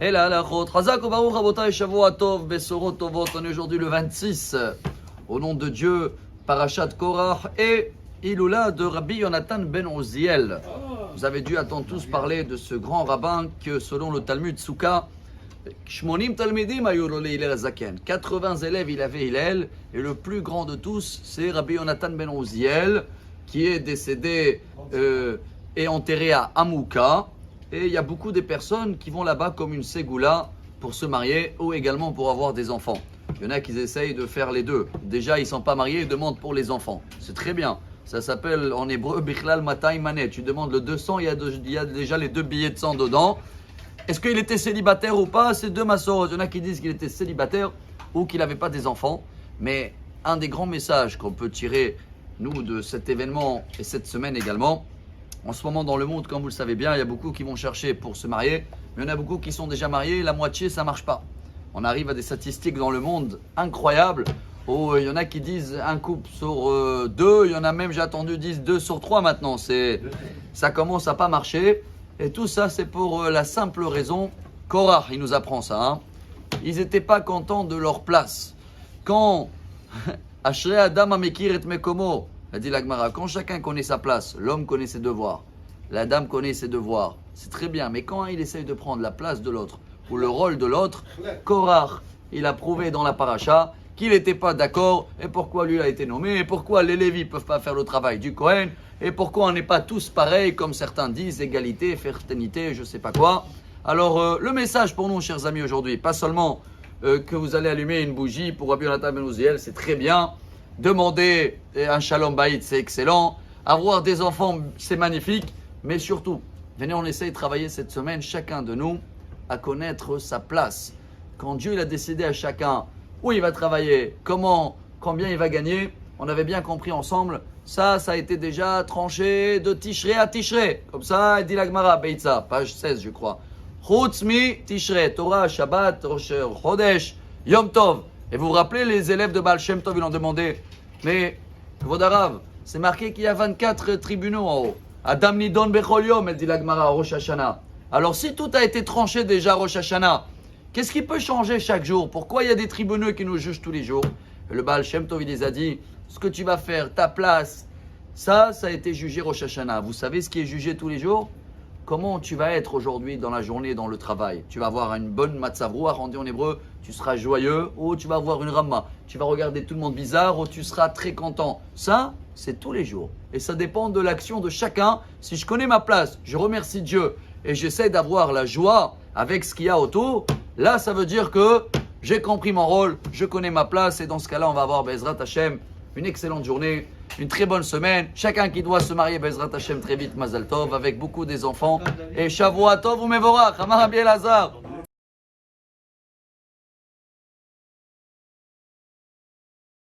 Et là, la chot. Chazak ou baruch rabotai shavua tov besorot tovot. On est aujourd'hui le 26. Au nom de Dieu, Parashat Korach et Iloula de Rabbi Yonatan ben Oziel. Vous avez dû attendre tous parler de ce grand rabbin que, selon le Talmud Souka, 80 talmidim ayou lo leHillel hazaken. 80 élèves il avait Hillel, et le plus grand de tous, c'est Rabbi Yonatan ben Oziel, qui est décédé et enterré à Amouka. Et il y a beaucoup de personnes qui vont là-bas comme une ségoula pour se marier ou également pour avoir des enfants. Il y en a qui essayent de faire les deux. Déjà, ils ne sont pas mariés, ils demandent pour les enfants. C'est très bien. Ça s'appelle en hébreu Bichlal Matay Manet. Tu demandes le 200, il y a déjà les 2 billets de 100 dedans. Est-ce qu'il était célibataire ou pas? C'est deux massoros. Il y en a qui disent qu'il était célibataire ou qu'il n'avait pas des enfants. Mais un des grands messages qu'on peut tirer, nous, de cet événement et cette semaine également, en ce moment dans le monde, comme vous le savez bien, il y a beaucoup qui vont chercher pour se marier, mais il y en a beaucoup qui sont déjà mariés, la moitié ça ne marche pas. On arrive à des statistiques dans le monde incroyables, où il y en a qui disent un couple sur 2, il y en a même, j'ai attendu, disent 2 sur 3 maintenant. Ça commence à pas marcher, et tout ça c'est pour la simple raison, Korach il nous apprend ça, hein. Ils n'étaient pas contents de leur place. Quand Ashrei Adam Amekir et Mekomo, a dit la Gemara, quand chacun connaît sa place, l'homme connaît ses devoirs, la dame connaît ses devoirs, c'est très bien. Mais quand il essaye de prendre la place de l'autre ou le rôle de l'autre, Korach, il a prouvé dans la paracha qu'il n'était pas d'accord. Et pourquoi lui a été nommé? Et pourquoi les Lévis ne peuvent pas faire le travail du Kohen? Et pourquoi on n'est pas tous pareils, comme certains disent, égalité, fraternité, je ne sais pas quoi. Alors, le message pour nous, chers amis, aujourd'hui, pas seulement que vous allez allumer une bougie pour Rabbi Yonatan ben Oziel, c'est très bien. Demander un shalom bayit, c'est excellent. Avoir des enfants, c'est magnifique. Mais surtout, venez, on essaye de travailler cette semaine, chacun de nous, à connaître sa place. Quand Dieu il a décidé à chacun où il va travailler, comment, combien il va gagner, on avait bien compris ensemble. Ça a été déjà tranché de Tishrei à Tishrei. Comme ça, dit la Gemara, Beitza, page 16, je crois. Chutz mi Tishrei, Torah, Shabbat, Rosh Chodesh, Yom Tov. Et vous vous rappelez, les élèves de Baal Shem Tov, ils ont demandé, mais, Vodarav, c'est marqué qu'il y a 24 tribunaux en haut. Adam Nidon Bechol Yom, elle dit la Gemara, Rosh Hashanah. Alors si tout a été tranché déjà Rosh Hashanah, qu'est-ce qui peut changer chaque jour? Pourquoi il y a des tribunaux qui nous jugent tous les jours? Et le Baal Shem Tov, il les a dit, ce que tu vas faire, ta place, ça a été jugé Rosh Hashanah. Vous savez ce qui est jugé tous les jours? Comment tu vas être aujourd'hui dans la journée, dans le travail? Tu vas avoir une bonne matzav ruach, on dit en hébreu, tu seras joyeux, ou tu vas avoir une ramma. Tu vas regarder tout le monde bizarre, ou tu seras très content. Ça, c'est tous les jours. Et ça dépend de l'action de chacun. Si je connais ma place, je remercie Dieu, et j'essaie d'avoir la joie avec ce qu'il y a autour, là, ça veut dire que j'ai compris mon rôle, je connais ma place, et dans ce cas-là, on va avoir Bezrat Hashem, une excellente journée, une très bonne semaine. Chacun qui doit se marier, Bezrat Hashem, très vite, Mazal Tov, avec beaucoup des enfants. Et Shavua Tov ou Mevorach, Amar Rabbi Elazar.